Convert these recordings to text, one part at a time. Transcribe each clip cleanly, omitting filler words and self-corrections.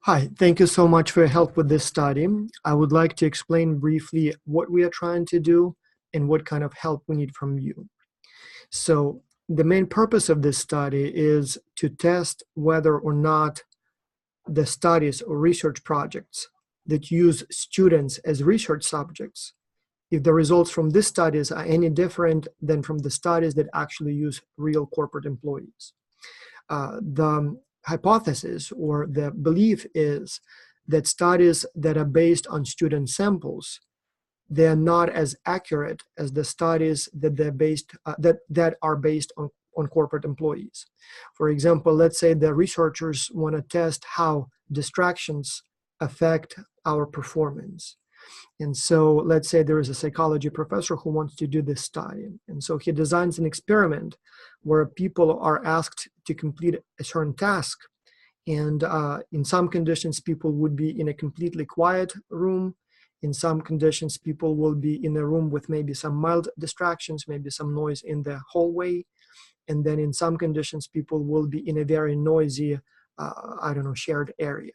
Hi, thank you so much for your help with this study. I would like to explain briefly what we are trying to do and what kind of help we need from you. So, the main purpose of this study is to test whether or not the studies or research projects that use students as research subjects, if the results from these studies are any different than from the studies that actually use real corporate employees. The hypothesis or the belief is that studies that are based on student samples, they are not as accurate as the studies that are based on corporate employees. For example, let's say the researchers want to test how distractions affect our performance. And so let's say there is a psychology professor who wants to do this study. And so he designs an experiment where people are asked to complete a certain task. And in some conditions, people would be in a completely quiet room. In some conditions, people will be in a room with maybe some mild distractions, maybe some noise in the hallway. And then in some conditions, people will be in a very noisy, shared area.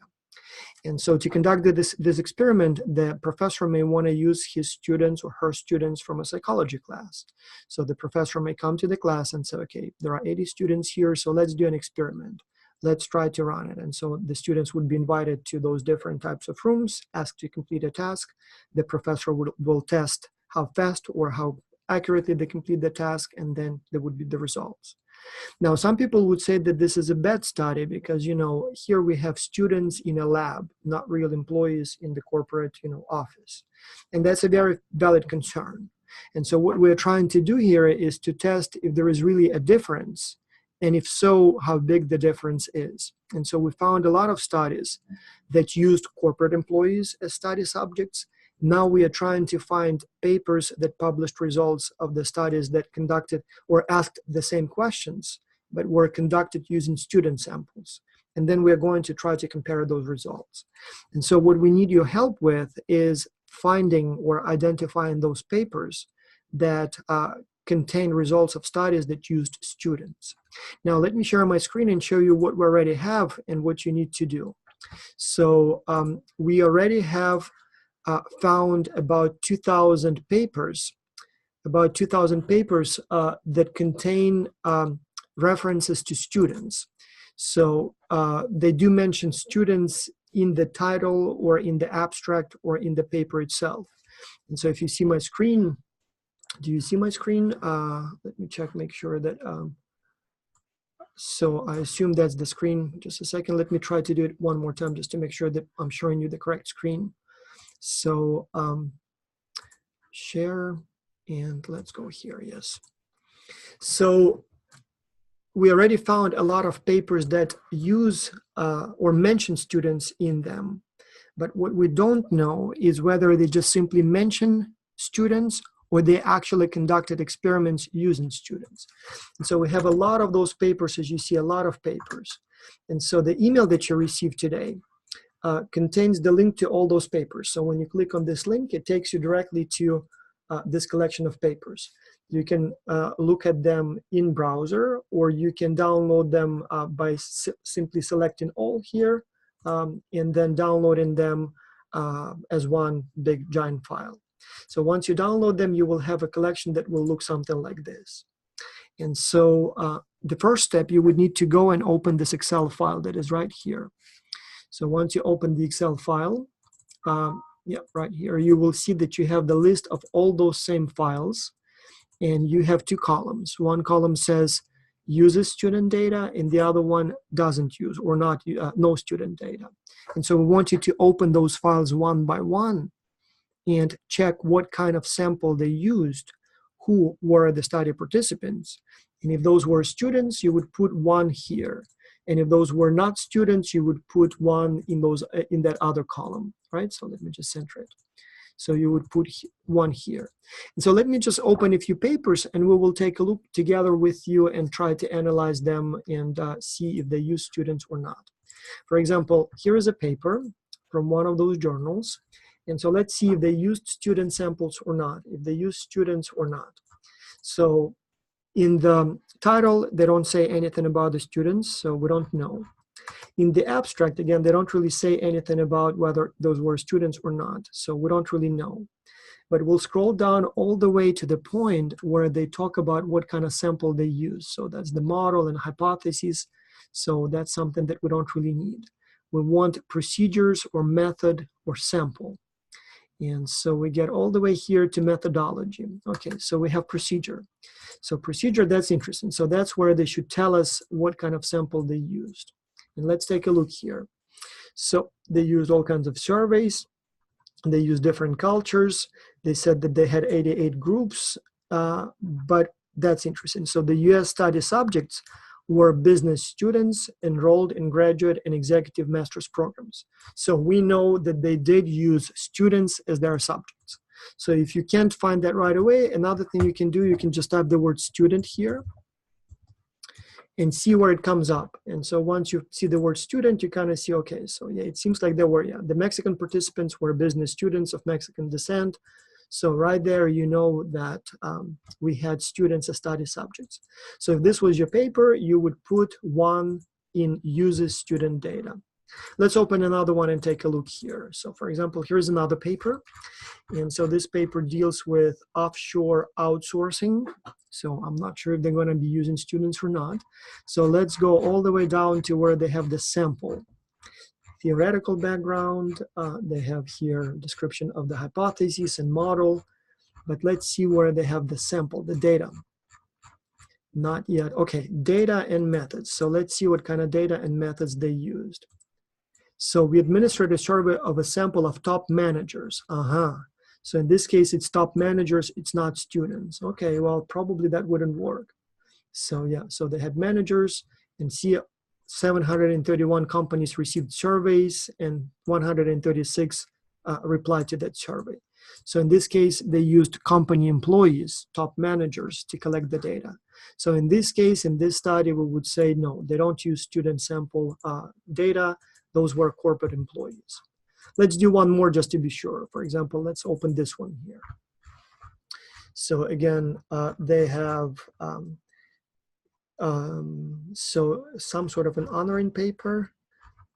And so to conduct this experiment, the professor may want to use his students or her students from a psychology class. So the professor may come to the class and say, okay, there are 80 students here, so let's do an experiment. Let's try to run it. And so the students would be invited to those different types of rooms, asked to complete a task. The professor will test how fast or how accurately they complete the task, and then there would be the results. Now, some people would say that this is a bad study because, here we have students in a lab, not real employees in the corporate, office. And that's a very valid concern. And so what we're trying to do here is to test if there is really a difference, and if so, how big the difference is. And so we found a lot of studies that used corporate employees as study subjects. Now we are trying to find papers that published results of the studies that conducted or asked the same questions, but were conducted using student samples. And then we are going to try to compare those results. And so what we need your help with is finding or identifying those papers that contain results of studies that used students. Now let me share my screen and show you what we already have and what you need to do. So we already have found about 2,000 papers, that contain references to students. So they do mention students in the title or in the abstract or in the paper itself. And so if you see my screen, do you see my screen? Let me check, make sure that, so I assume that's the screen. Just a second, let me try to do it one more time just to make sure that I'm showing you the correct screen. So share, and let's go here, yes. So we already found a lot of papers that use or mention students in them. But what we don't know is whether they just simply mention students or they actually conducted experiments using students. And so we have a lot of those papers, as you see, a lot of papers. And so the email that you received today contains the link to all those papers. So when you click on this link, it takes you directly to this collection of papers. You can look at them in browser, or you can download them by simply selecting all here, and then downloading them as one big giant file. So once you download them, you will have a collection that will look something like this. And so the first step, you would need to go and open this Excel file that is right here. So once you open the Excel file, right here, you will see that you have the list of all those same files, and you have two columns. One column says uses student data, and the other one doesn't use or not no student data. And so we want you to open those files one by one and check what kind of sample they used, who were the study participants. And if those were students, you would put one here. And if those were not students, you would put one in that other column, right? So let me just center it. So you would put one here. And so let me just open a few papers, and we will take a look together with you and try to analyze them and see if they use students or not. For example, here is a paper from one of those journals. And so let's see if they used student samples or not, if they use students or not. So in the title, they don't say anything about the students, so we don't know. In the abstract, again, they don't really say anything about whether those were students or not, so we don't really know. But we'll scroll down all the way to the point where they talk about what kind of sample they use. So that's the model and hypotheses. So that's something that we don't really need. We want procedures or method or sample. And so we get all the way here to methodology. Okay, so we have procedure. So procedure, that's interesting. So that's where they should tell us what kind of sample they used. And let's take a look here. So they used all kinds of surveys. They used different cultures. They said that they had 88 groups, but that's interesting. So the US study subjects were business students enrolled in graduate and executive master's programs. So we know that they did use students as their subjects. So if you can't find that right away, another thing you can do, you can just type the word student here and see where it comes up. And so once you see the word student, you kind of see, okay, so yeah, it seems like there were, yeah, the Mexican participants were business students of Mexican descent. So right there, you know that we had students as study subjects. So if this was your paper, you would put one in uses student data. Let's open another one and take a look here. So for example, here's another paper. And so this paper deals with offshore outsourcing. So I'm not sure if they're going to be using students or not. So let's go all the way down to where they have the sample. Theoretical background, they have here description of the hypothesis and model, but let's see where they have the sample, the data. Not yet. Okay, data and methods. So let's see what kind of data and methods they used. So we administered a survey of a sample of top managers. So in this case, it's top managers, it's not students. Okay, well, probably that wouldn't work. So yeah, so they had managers, and see 731 companies received surveys and 136 replied to that survey. So in this case, they used company employees, top managers, to collect the data. So in this case, in this study, we would say, no, they don't use student sample data. Those were corporate employees. Let's do one more just to be sure. For example, let's open this one here. So again, they have so some sort of an honoring paper,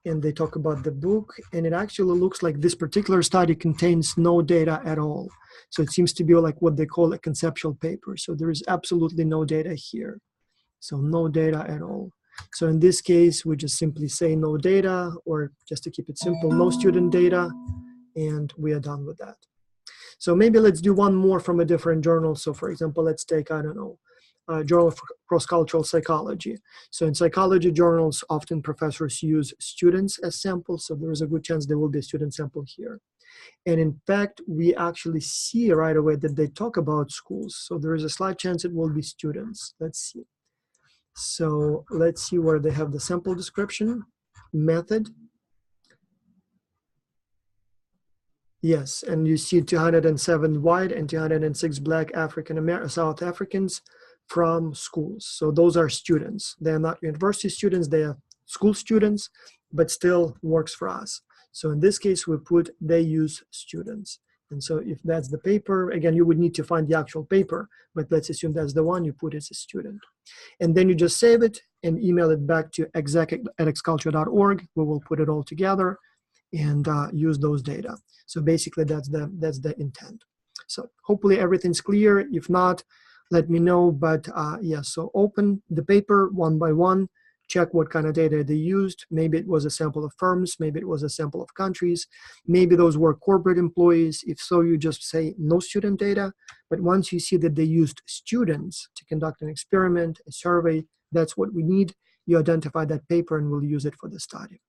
and they talk about the book, and it actually looks like this particular study contains no data at all. So it seems to be like what they call a conceptual paper. So there is absolutely no data here. So no data at all. So in this case, we just simply say no data, or just to keep it simple, no student data, and we are done with that. So maybe let's do one more from a different journal. So for example, let's take, I don't know, Journal of Cross-Cultural Psychology. So in psychology journals, often professors use students as samples, so there is a good chance there will be a student sample here. And in fact, we actually see right away that they talk about schools. So there is a slight chance it will be students. Let's see. So let's see where they have the sample description, method. Yes, and you see 207 white and 206 black South Africans from schools. So those are students. They're not university students, they are school students, but still works for us. So in this case, we put they use students. And so if that's the paper, again, you would need to find the actual paper, but let's assume that's the one you put as a student. And then you just save it and email it back to exec@edxculture.org. We will put it all together and use those data. So basically that's the intent. So hopefully everything's clear. If not, let me know. But yeah, so open the paper one by one, check what kind of data they used. Maybe it was a sample of firms, maybe it was a sample of countries, maybe those were corporate employees. If so, you just say no student data. But once you see that they used students to conduct an experiment, a survey, that's what we need. You identify that paper and we'll use it for the study.